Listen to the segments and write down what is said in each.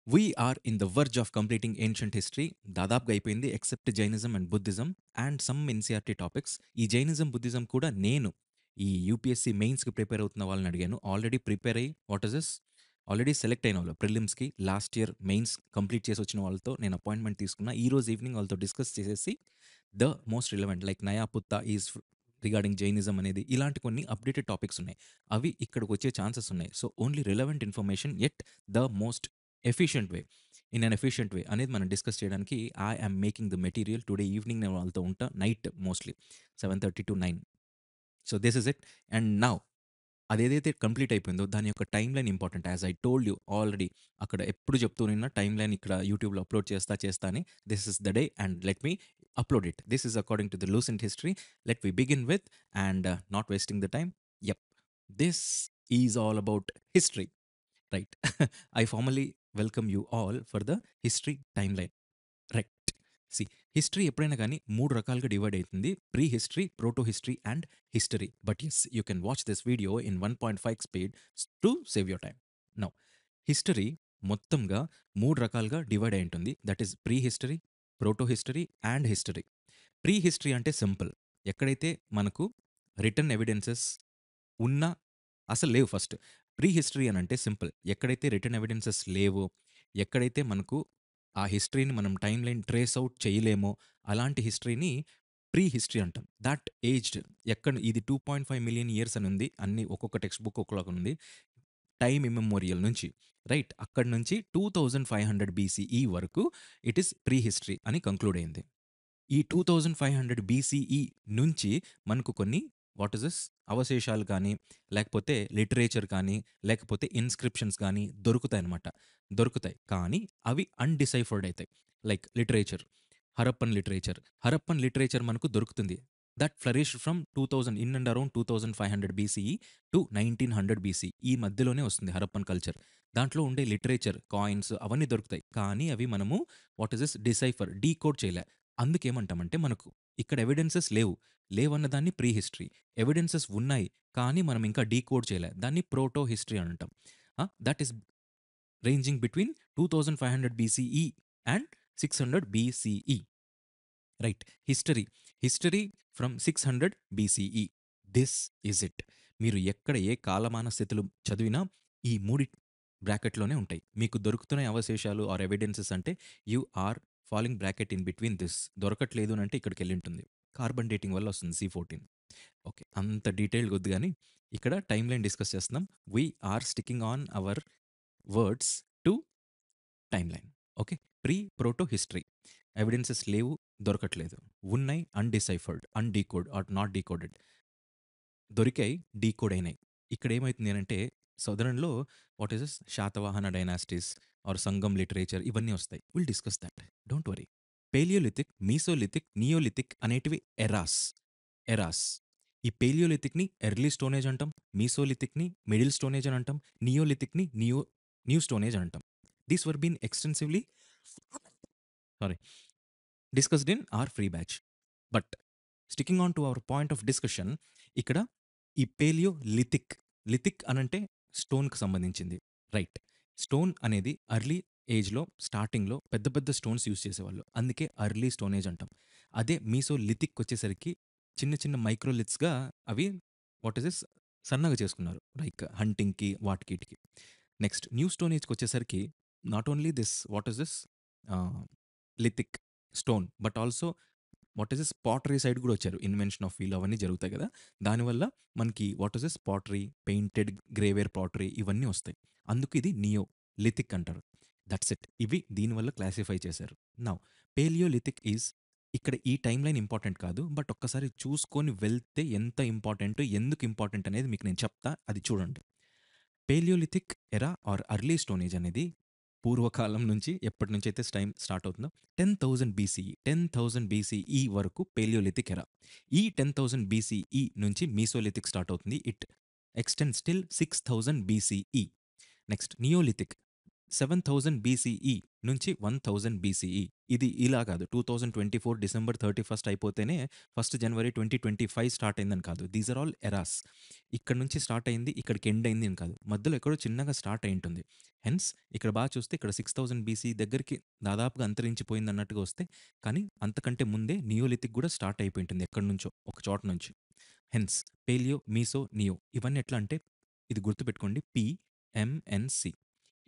We are in the verge of completing ancient history. దాదాపుగా అయిపోయింది except Jainism and Buddhism and some NCERT topics. ఈ Jainism, Buddhism కూడా నేను ఈ UPSC మెయిన్స్‌కి ప్రిపేర్ అవుతున్న వాళ్ళని అడిగాను. ఆల్రెడీ ప్రిపేర్ అయ్యి what is this already select అయిన వాళ్ళు ప్రిలిమ్స్‌కి లాస్ట్ ఇయర్ మెయిన్స్ కంప్లీట్ చేసి వచ్చిన వాళ్ళతో నేను అపాయింట్మెంట్ తీసుకున్నా. ఈరోజు ఈవినింగ్ వాళ్ళతో డిస్కస్ చేసేసి ద మోస్ట్ రిలవెంట్ లైక్ నయా పుత్త ఈజ్ రిగార్డింగ్ జైనిజం అనేది ఇలాంటి కొన్ని అప్డేటెడ్ టాపిక్స్ ఉన్నాయి. అవి ఇక్కడికి వచ్చే ఛాన్సెస్ ఉన్నాయి. So only relevant information at the most efficient way in an efficient way అనేది మనం డిస్కస్ చేయడానికి I am making the material. Today evening నేను వాళ్ళతో ఉంటా, night mostly 7:30 to 9. So this is it. And now అదేదైతే complete అయిపోయిందో దాని యొక్క time line important. As I told you already, అక్కడ ఎప్పుడు చెప్తూ నిన్న టైమ్ లైన్ ఇక్కడ యూట్యూబ్లో అప్లోడ్ చేస్తా అని. This is the day and let me upload it. This is according to the Lucent history. Let we begin with and not wasting the time. Yup, this is all about history, right? I formally welcome you all for the history time line. Right. See, history ఎప్పుడైనా కానీ 3 రకాలుగా divide అవుతుంది. Pre history, proto history and history. But yes, you can watch this video in 1.5 speed to save your time. Now history మొత్తంగా 3 రకాలుగా divide అయి ఉంటుంది. That is pre history, proto history and history. Pre history అంటే simple. ఎక్కడైతే మనకు return evidences ఉన్నా అసలు లేవు ఫస్ట్. ప్రీ హిస్టరీ అనంటే సింపుల్. ఎక్కడైతే రిటన్ ఎవిడెన్సెస్ లేవో, ఎక్కడైతే మనకు ఆ హిస్టరీని మనం టైమ్ లైన్ ట్రేస్ ఔట్ చేయలేమో, అలాంటి హిస్టరీని ప్రీ హిస్టరీ అంటాం. దట్ ఏజ్డ్ ఎక్కడ ఇది 2.5 మిలియన్ ఇయర్స్ అని ఉంది. అన్ని ఒక్కొక్క టెక్స్ట్ బుక్ ఒక్కొక్కలాగా ఉంది. టైమ్ ఇమ్మెమోరియల్ నుంచి, రైట్? అక్కడి నుంచి 2500 బీసీఈ వరకు ఇట్ ఈస్ ప్రీ హిస్టరీ అని కంక్లూడ్ అయింది. ఈ 2500 బీసీఈ నుంచి మనకు కొన్ని వాట్ ఇస్ దిస్ అవశేషాలు కానీ, లేకపోతే లిటరేచర్ కానీ, లేకపోతే ఇన్స్క్రిప్షన్స్ కానీ దొరుకుతాయన్నమాట. దొరుకుతాయి. కానీ అవి అన్‌డిసైఫర్డ్ అయితాయి. లైక్ లిటరేచర్, హరప్పన్ లిటరేచర్ మనకు దొరుకుతుంది. That flourished from 2000 in and around 2500 BCE to 1900 BC. ఈ మధ్యలోనే వస్తుంది హరప్పన్ కల్చర్. దాంట్లో ఉండే లిటరేచర్, కాయిన్స్ అవన్నీ దొరుకుతాయి. కానీ అవి మనము వాట్ ఇస్ దిస్ డీకోడ్ చేయలే. అందుకేమంటామంటే మనకు ఇక్కడ ఎవిడెన్సెస్ లేవు. లేవన్న దాన్ని ప్రీ హిస్టరీ. ఎవిడెన్సెస్ ఉన్నాయి. కానీ మనం ఇంకా డీకోడ్ చేయలే. దాన్ని ప్రోటో హిస్టరీ అని అంటాం. That is ranging between 2500 BCE and 600 BCE. Right. History from 600 BCE. This is it. మీరు ఎక్కడ ఏ కాలమాన స్థితులు చదివినా ఈ మూడి బ్రాకెట్‌లోనే ఉంటాయి. మీకు దొరుకుతున్న అవశేషాలు ఆర్ ఎవిడెన్సెస్ అంటే you are falling bracket in between this. దొరకట్లేదు అనంటే ఇక్కడికెళ్ళింటుంది. కార్బన్ డేటింగ్ వల్ల వస్తుంది C14. ఓకే. అంత డీటెయిల్‌గా వద్దు గానీ, ఇక్కడ టైమ్ లైన్ డిస్కస్ చేస్తున్నాం. We are sticking on our words to time line. Okay. Pre, proto, history. Evidences లేవు, దొరకట్లేదు. ఉన్నాయి, undeciphered, undecode or not decoded. దొరికాయి, డీకోడ్ అయినాయి. ఇక్కడేమైతుంది అనంటే సదరన్‌లో what is this Satavahana dynasties or Sangam literature ఇవన్నీ వస్తాయి. Will discuss that. Don't worry. Paleolithic, Mesolithic, neolithic అనేటివి ఎరాస్. ఈ పేలియోలిథిక్‌ని ఎర్లీ స్టోన్ ఏజ్ అంటాం. మీసోలిథిక్‌ని మిడిల్ స్టోన్ ఏజ్ అని అంటాం. నియోలిథిక్‌ని న్యూ స్టోన్ ఏజ్ అని అంటాం. These were been extensively sorry discussed in our free batch. But sticking on to our point of discussion, ఇక్కడ ఈ లిథిక్ అనంటే స్టోన్‌కి సంబంధించింది. రైట్. స్టోన్ అనేది ఎర్లీ ఏజ్‌లో స్టార్టింగ్‌లో పెద్ద పెద్ద స్టోన్స్ యూజ్ చేసేవాళ్ళు. అందుకే ఎర్లీ స్టోన్ ఏజ్ అంటాం. అదే మీసోలిథిక్ వచ్చేసరికి చిన్న చిన్న మైక్రోలిథ్స్‌గా అవి వాట్ ఈస్ దిస్ సన్నగా చేసుకున్నారు. లైక్ హంటింగ్‌కి వాటికి ఈటికి. నెక్స్ట్ న్యూ స్టోన్ ఏజ్‌కి వచ్చేసరికి not only this what is this ah, lithic stone but also what is this pottery side కూడా వచ్చారు. ఇన్వెన్షన్ ఆఫ్ వీల్ అవన్నీ జరుగుతాయి కదా! దానివల్ల మనకి what is this pottery, painted grey ware pottery ఇవన్నీ వస్తాయి. అందుకు ఇది నియోలిథిక్ అంటారు. That's it. ఇవి దీనివల్ల క్లాసిఫై చేశారు. నౌ పేలియోలిథిక్ ఈజ్ ఇక్కడ ఈ టైమ్ లైన్ ఇంపార్టెంట్ కాదు. బట్ ఒక్కసారి చూసుకొని వెళ్తే ఎంత ఇంపార్టెంట్, ఎందుకు ఇంపార్టెంట్ అనేది మీకు నేను చెప్తా. అది చూడండి. పేలియోలిథిక్ ఎరా ఆర్ ఎర్లీ స్టోన్ ఏజ్ అనేది పూర్వకాలం నుంచి ఎప్పటి నుంచైతే టైం స్టార్ట్ అవుతుందో 10,000 బీసీఈ వరకు పేలియోలిథిక్ ఎరా. ఈ 10,000 బీసీఈ నుంచి మీసోలిథిక్ స్టార్ట్ అవుతుంది. It extends till 6,000 BCE. Next Neolithic 7000 BCE నుంచి 1000 బీసీఈ. ఇది ఇలా కాదు. 2024 డిసెంబర్ 31 అయిపోతేనే 1 జనవరి 2025 స్టార్ట్ అయిందని కాదు. These are all eras. ఇక్కడి నుంచి స్టార్ట్ అయింది, ఇక్కడికి ఎండ్ అయింది అని కాదు. మధ్యలో ఎక్కడో చిన్నగా స్టార్ట్ అయి ఉంటుంది. హెన్స్ ఇక్కడ చూస్తే ఇక్కడ 6000 బీసీ దగ్గరికి దాదాపుగా అంతరించిపోయిందన్నట్టుగా వస్తే, కానీ అంతకంటే ముందే నియోలిథిక్ కూడా స్టార్ట్ అయిపోయి ఉంటుంది ఎక్కడి నుంచో, ఒక చోట నుంచి. హెన్స్ పేలియో, మీసో, నియో ఇవన్నీ ఎట్లా అంటే ఇది గుర్తుపెట్టుకోండి. ఎంఎన్‌సి.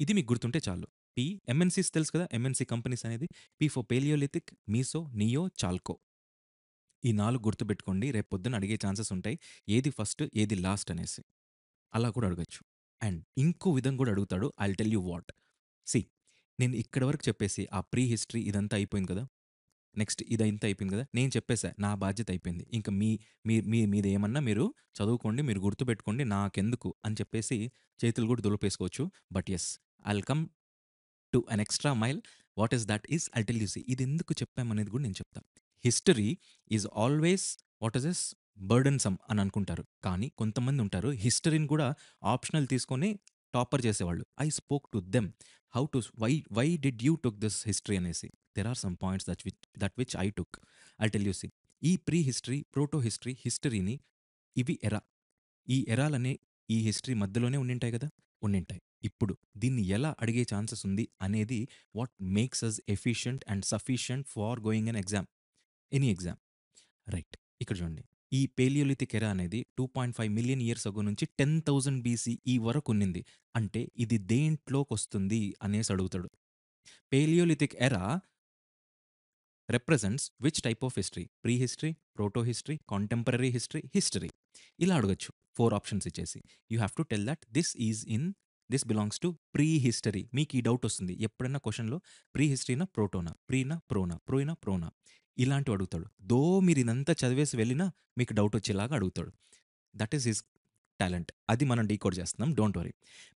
ఇది మీకు గుర్తుంటే చాలు. ఎంఎన్‌సీస్ తెలుసు కదా! ఎంఎన్‌సీ కంపెనీస్ అనేది. For paleolithic, meso, neo, chalco. ఈ 4 గుర్తుపెట్టుకోండి. రేపు పొద్దున అడిగే ఛాన్సెస్ ఉంటాయి. ఏది ఫస్ట్, ఏది లాస్ట్ అనేసి. అలా కూడా అడగొచ్చు. అండ్ ఇంకో విధంగా కూడా అడుగుతాడు. I will tell you what. See, నేను ఇక్కడి వరకు చెప్పేసి ఆ ప్రీ హిస్టరీ ఇదంతా అయిపోయింది కదా! నెక్స్ట్ ఇదంతా అయిపోయింది కదా! నేను చెప్పేసా. నా బాధ్యత అయిపోయింది. ఇంక మీ మీ మీ మీదేమన్నా మీరు చదువుకోండి, మీరు గుర్తుపెట్టుకోండి, నాకెందుకు అని చెప్పేసి చేతులు కూడా దులిపేసుకోవచ్చు. But yes, I will come to an extra mile. What is that is I'll tell you. See, ఇదెందుకు చెప్పామనేది కూడా నేను చెప్తా. History is always what is this burdensome అని అనుకుంటారు. కానీ కొంతమంది ఉంటారు హిస్టరీని కూడా ఆప్షనల్ తీసుకొని టాపర్ చేసేవాళ్ళు. I spoke to them. How to why did you took this history అనేసి. There are some points that which I took. I'll tell you. See, ఈ ప్రీ హిస్టరీ, ప్రోటో హిస్టరీ, హిస్టరీని ఇవి ఎరా. ఈ ఎరాలనే ఈ history మధ్యలోనే ఉండింటాయి గదా! ఉండింటాయి. ఇప్పుడు దీన్ని ఎలా అడిగే ఛాన్సెస్ ఉంది అనేది what makes us efficient and sufficient for going an exam. Any exam. Right. ఇక్కడ చూడండి. ఈ పేలియోలిథిక్ ఎరా అనేది 2.5 మిలియన్ ఇయర్స్ అగో నుంచి 10,000 బీసీఈ వరకు ఉన్నింది. అంటే ఇది దేంట్లోకొస్తుంది అనేసి అడుగుతాడు. పేలియోలిథిక్ ఎరా represents which type of history? Pre history, proto history, contemporary history, history. ఇలా అడగొచ్చు 4 ఆప్షన్స్ ఇచ్చేసి. You have to tell that this belongs to pre history. మీకు ఈ డౌట్ వస్తుంది. ఎప్పుడైనా క్వెషన్‌లో ప్రీ హిస్టరీనా, ప్రోటోనా, ప్రీనా, ప్రోనా, ప్రోయినా, ప్రోనా ఇలాంటివి అడుగుతాడు. మీరు ఇదంతా చదివేసి వెళ్ళినా మీకు డౌట్ వచ్చేలాగా అడుగుతాడు. That is his talent. అది మనం డీకోడ్ చేస్తున్నాం. Don't worry.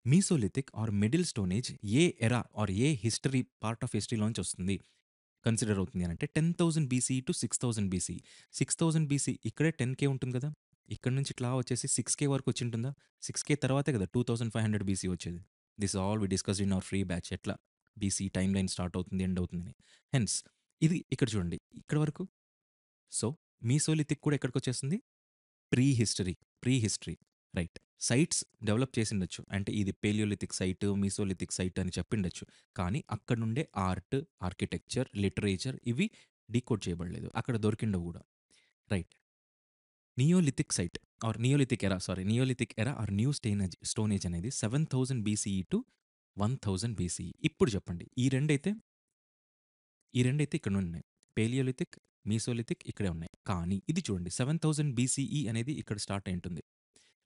Mesolithic or middle stone age a era or a history part of హిస్టరీలోంచి వస్తుంది, కన్సిడర్ అవుతుంది అనంటే 10,000 బీసీ టు 6,000 బీసీ. 6,000 బీసీ ఇక్కడే 10K ఉంటుంది కదా! ఇక్కడి నుంచి ఇట్లా వచ్చేసి 6K వరకు వచ్చింటుందా? 6K తర్వాతే కదా 2500 బీసీ వచ్చేది. This all we discussed in our free batch. ఎట్లా బీసీ టైమ్ లైన్ స్టార్ట్ అవుతుంది, ఎండ్ అవుతుందని. హెన్స్ ఇది ఇక్కడ చూడండి. ఇక్కడి వరకు. సో, మీసోలిథిక్ కూడా ఎక్కడికొచ్చేస్తుంది? Pre history. Pre history. Right. Sites develop చేసిండొచ్చు. అంటే ఇది పేలియోలిథిక్ సైట్, మీసోలిథిక్ సైట్ అని చెప్పిండొచ్చు. కానీ అక్కడ నుండే ఆర్ట్, ఆర్కిటెక్చర్, లిటరేచర్ ఇవి డీకోడ్ చేయబడలేదు. అక్కడ దొరికిండవు గూడా. Right. Neolithic site or Neolithic era Neolithic era or new stone age అనేది 7000 బీసీఈ టు 1000 బీసీఈ. ఇప్పుడు చెప్పండి. ఈ రెండైతే ఇక్కడున్నాయి. పేలియోలిథిక్, మీసోలిథిక్ ఇక్కడే ఉన్నాయి. కానీ ఇది చూడండి 7000 బీసీఈ అనేది ఇక్కడ స్టార్ట్ అయ్యుంటుంది.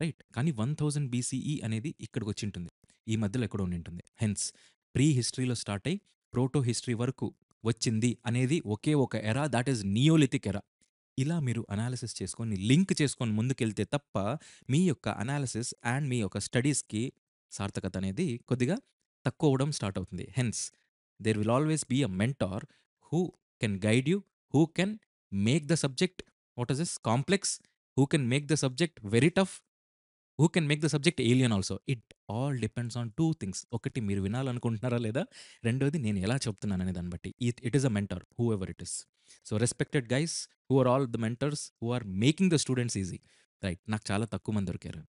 రైట్. కానీ 1000 బీసీఈ అనేది ఇక్కడికొచ్చింటుంది. ఈ మధ్యలో ఎక్కడో ఉండింటుంది. హెన్స్ ప్రీ హిస్టరీలో స్టార్ట్ అయ్యి ప్రోటో హిస్టరీ వరకు వచ్చింది అనేది ఒకే ఒక ఎరా, దట్ ఈస్ నియోలిథిక్ ఎరా. ఇలా మీరు అనాలిసిస్ చేసుకొని, లింక్ చేసుకొని ముందుకెళ్తే తప్ప మీ యొక్క అనాలిసిస్ అండ్ మీ యొక్క స్టడీస్‌కి సార్థకత అనేది కొద్దిగా తక్కువవ్వడం స్టార్ట్ అవుతుంది. Hence there will always be a mentor who can guide you, who can make the subject what is this complex, who can make the subject very tough, who can make the subject alien also. It all depends on 2 things. ఒకటి మీరు వినాలనుకుంటున్నారా లేదా? రెండోది నేను ఎలా చెప్తున్నాననే దాన్ని బట్టి. It is a mentor whoever it is. So, respected guys who are all the mentors who are making the students easy. Right. నాకు చాలా తక్కువ మంది దొరికారు.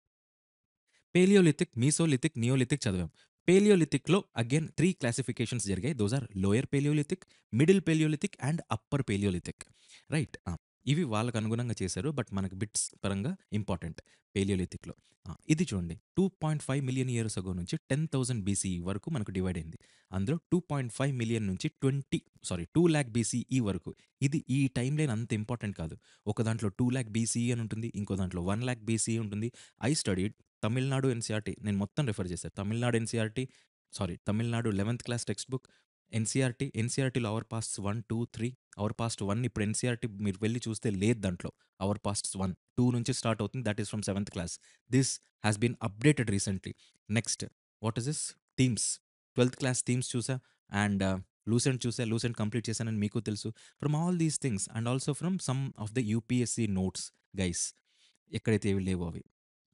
పేలియోలిథిక్, మీసోలిథిక్, నియోలిథిక్ చదివాం. పేలియోలిథిక్‌లో అగైన్ 3 క్లాసిఫికేషన్స్ జరిగాయి. Those are lower Paleolithic, middle Paleolithic and upper Paleolithic. Right. ఇవి వాళ్ళకి అనుగుణంగా చేశారు. బట్ మనకు బిట్స్ పరంగా ఇంపార్టెంట్ పేలియోలిథిక్‌లో. ఇది చూడండి. 2.5 మిలియన్ ఇయర్స్ అగో నుంచి 10,000 బీసీఈ వరకు మనకు డివైడ్ అయింది. అందులో 2.5 మిలియన్ నుంచి 2,00,000 బీసీఈ వరకు. ఇది ఈ టైమ్ లైన్ అంత ఇంపార్టెంట్ కాదు. ఒక దాంట్లో 2,00,000 బీసీఈ అని ఉంటుంది. ఇంకో దాంట్లో 1,00,000 బీసీఈ ఉంటుంది. I studied Tamil Nadu NCERT. నేను మొత్తం రిఫర్ చేశా. తమిళనాడు 11థ్ క్లాస్ టెక్స్ట్ బుక్, ఎన్‌సీఈఆర్‌టీలో అవర్ పాస్ట్స్ 1, 2, 3. అవర్ పాస్ట్ 1 ఇప్పుడు ఎన్‌సీఈఆర్‌టీ మీరు వెళ్లి చూస్తే లేదు దాంట్లో. అవర్ పాస్ట్స్ 1, 2 నుంచి స్టార్ట్ అవుతుంది. దట్ ఈస్ ఫ్రమ్ 7థ్ class. This has been updated recently. Next what is this? Themes. 12థ్ క్లాస్ థీమ్స్ చూసా. అండ్ లూసెంట్ చూసా. లూసెంట్ కంప్లీట్ చేశానని మీకు తెలుసు. From all these things and also from some of the UPSC notes guys. ఎక్కడైతే ఏవి లేవో అవి.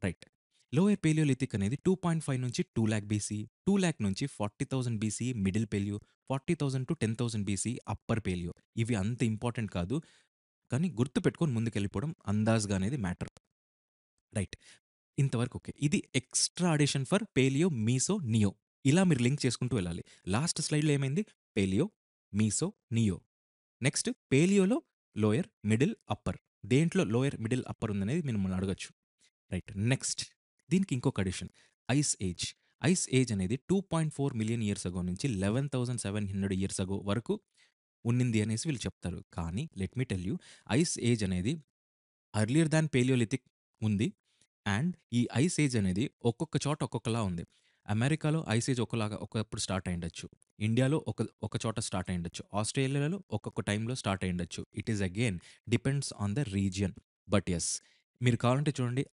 రైట్. లోయర్ పేలియోలిథిక్ అనేది 2.5 నుంచి 2,00,000 బీసీ, 2,00,000 నుంచి 40,000 BC middle paleo, 40,000-10,000 BC upper paleo. ఇవి అంత ఇంపార్టెంట్ కాదు. కానీ గుర్తుపెట్టుకొని ముందుకెళ్ళిపోవడం అందాజ్‌గా అనేది మ్యాటర్. రైట్. ఇంతవరకు ఓకే. ఇది extra addition for paleo, meso, neo. ఇలా మీరు లింక్ చేసుకుంటూ వెళ్ళాలి. లాస్ట్ స్లైడ్‌లో ఏమైంది? Paleo, meso, neo. నెక్స్ట్ పేలియోలో లోయర్, మిడిల్, అప్పర్. దేంట్లో లోయర్, మిడిల్, అప్పర్ ఉందనేది మిమ్మల్ని అడగొచ్చు. రైట్. నెక్స్ట్ దీనికి ఇంకొక addition ice age. Ice age అనేది 2.4 మిలియన్ ఇయర్స్ అగో నుంచి 11,700 ఇయర్స్ అగో వరకు ఉన్నింది అనేసి వీళ్ళు చెప్తారు. కానీ let me tell you, ice age అనేది అర్లియర్ దాన్ పేలియోలిథిక్ ఉంది. అండ్ ఈ ఐస్ ఏజ్ అనేది ఒక్కొక్క చోట ఒక్కొక్కలా ఉంది. అమెరికాలో ఐస్ ఏజ్ ఒకలాగా ఒకప్పుడు స్టార్ట్ అయ్యుండొచ్చు. ఇండియాలో ఒక చోట స్టార్ట్ అయ్యుండొచ్చు. ఆస్ట్రేలియాలో ఒక్కొక్క టైంలో స్టార్ట్ అయ్యుండొచ్చు. It is again depends on the region. But yes, మీరు కావాలంటే చూడండి,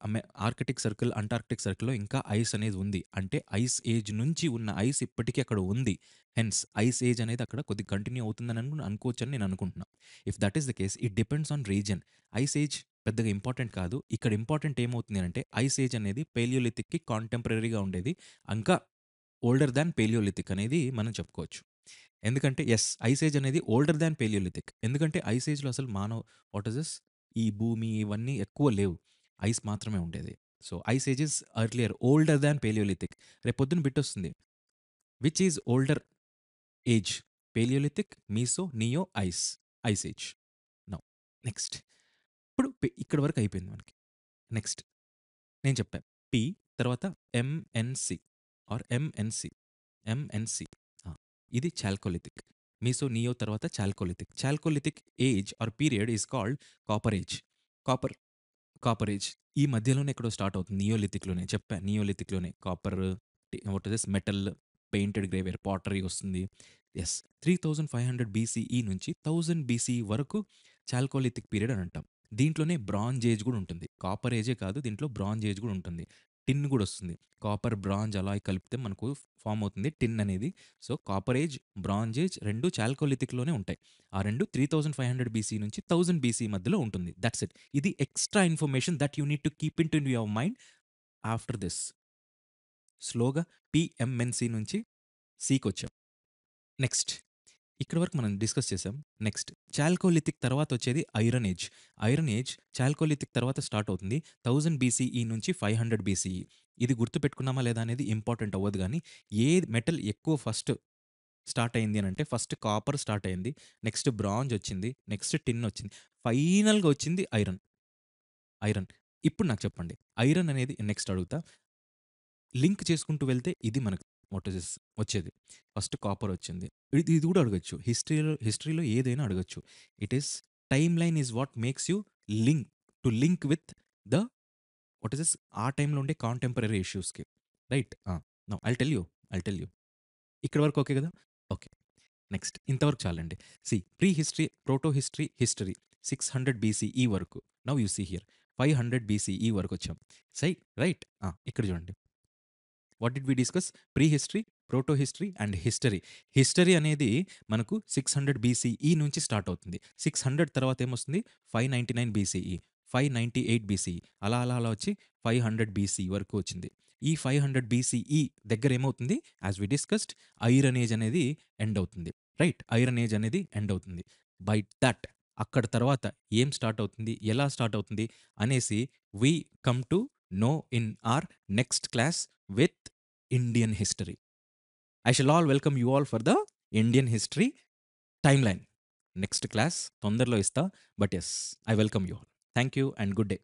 ఆర్కిటిక్ సర్కిల్, అంటార్క్టిక్ సర్కిల్‌లో ఇంకా ఐస్ అనేది ఉంది. అంటే ఐస్ ఏజ్ నుంచి ఉన్న ఐస్ ఇప్పటికీ అక్కడ ఉంది. హెన్స్ ఐస్ ఏజ్ అనేది అక్కడ కొద్దిగా కంటిన్యూ అవుతుందని అనుకోవచ్చని నేను అనుకుంటున్నా. If that is the case, it depends on region. Ice age పెద్దగా ఇంపార్టెంట్ కాదు. ఇక్కడ ఇంపార్టెంట్ ఏమవుతుంది అంటే ఐస్ ఏజ్ అనేది పేలియోలిథిక్‌కి కాంటెంపరరీగా ఉండేది. ఇంకా ఓల్డర్ దాన్ పేలియోలిథిక్ అనేది మనం చెప్పుకోవచ్చు. ఎందుకంటే ఐస్ ఏజ్ అనేది ఓల్డర్ దాన్ పేలియోలిథిక్. ఎందుకంటే ఐస్ ఏజ్‌లో అసలు వాట్ ఈస్ దిస్? ఈ భూమి ఇవన్నీ ఎక్కువ లేవు. ఐస్ మాత్రమే ఉండేది. So, ice age is earlier older than paleolithic. రేపొద్దున బిట్టొస్తుంది. Which is older age? Paleolithic, meso, neo, ice age. Now next. ఇప్పుడు ఇక్కడి వరకు అయిపోయింది మనకి. నెక్స్ట్ నేను చెప్పా. పి తర్వాత ఎంఎన్‌సి ఆర్ ఎంఎన్‌సి. ఎంఎన్‌సి. ఆ! ఇది చాల్కోలిథిక్. మీసో, నియో తర్వాత chalcolithic. Chalcolithic age or period is called copper age. Copper copper age. ఈ మధ్యలోనే ఎక్కడో స్టార్ట్ అవుతుంది. నియోలిథిక్‌లోనే చెప్పా. నియోలిథిక్‌లోనే copper, what is this metal, painted grey ware, pottery వస్తుంది. 3500 బీసీఈ నుంచి 1000 బీసీఈ వరకు చాల్కోలిథిక్ పీరియడ్ అని అంటాం. దీంట్లోనే బ్రాంజ్ ఏజ్ కూడా ఉంటుంది. కాపర్ ఏజే కాదు, దీంట్లో బ్రాంజ్ ఏజ్ కూడా ఉంటుంది. టిన్ కూడా వస్తుంది. కాపర్, బ్రాంజ్ అలా కలిపితే మనకు ఫార్మ్ అవుతుంది టిన్ అనేది. So, copper age, bronze age 2 చాల్కోలిథిక్‌లోనే ఉంటాయి. ఆ 2 3500 బీసీ నుంచి 1000 బీసీ మధ్యలో ఉంటుంది. That's it. ఇది extra information that you need to keep in your mind after this. స్లోగా పీఎంఎన్‌సి నుంచి సికొచ్చాం. నెక్స్ట్ ఇక్కడి వరకు మనం డిస్కస్ చేసాం. నెక్స్ట్ చాల్కోలిథిక్ తర్వాత వచ్చేది iron age. Iron age chalcolithic తర్వాత స్టార్ట్ అవుతుంది. 1000 బీసీఈ నుంచి 500 బీసీఈ. ఇది గుర్తుపెట్టుకున్నామా లేదా అనేది ఇంపార్టెంట్ అవ్వదు గానీ, ఏ మెటల్ ఎక్కువ ఫస్ట్ స్టార్ట్ అయింది అనంటే ఫస్ట్ కాపర్ స్టార్ట్ అయింది. నెక్స్ట్ బ్రాంజ్ వచ్చింది. నెక్స్ట్ టిన్ వచ్చింది. ఫైనల్‌గా వచ్చింది ఐరన్. ఐరన్. ఇప్పుడు నాకు చెప్పండి. ఐరన్ అనేది నెక్స్ట్ అడుగుతా. లింక్ చేసుకుంటూ వెళ్తే ఇది మనకు వాట్ ఈస్ దిస్ వచ్చేది. ఫస్ట్ కాపర్ వచ్చింది. ఇది కూడా అడగొచ్చు. హిస్టరీలో ఏదైనా అడగొచ్చు. It is time line is what makes you link link with the what is this ఆ టైమ్‌లో ఉండే కాంటెంపరరీ ఇష్యూస్‌కి. Right. Now I'll tell you. ఇక్కడి వరకు ఓకే కదా? ఓకే. నెక్స్ట్ ఇంతవరకు చాలండి. Pre history, proto history, history 600 BCE వరకు. Now you see here 500 BCE వరకొచ్చాం. రైట్. ఇక్కడ చూడండి. What did we discuss? Pre history, proto history and history. History అనేది మనకు 600 బీసీఈ నుంచి స్టార్ట్ అవుతుంది. 600 తర్వాత ఏమొస్తుంది? 599 బీసీఈ, 598 బీసీఈ, అలా అలా అలా వచ్చి 500 బీసీ వరకు వచ్చింది. ఈ 500 బీసీఈ దగ్గర ఏమవుతుంది? As we discussed iron age అనేది ఎండ్ అవుతుంది. రైట్. ఐరన్ ఏజ్ అనేది ఎండ్ అవుతుంది. బై దట్ అక్కడ తర్వాత ఏం స్టార్ట్ అవుతుంది? ఎలా స్టార్ట్ అవుతుంది? అనేసి we come to know in our next class with Indian history. I shall all welcome you all for the Indian history timeline. Next class తొందరలో ఇస్తా. But I welcome you all. Thank you and good day.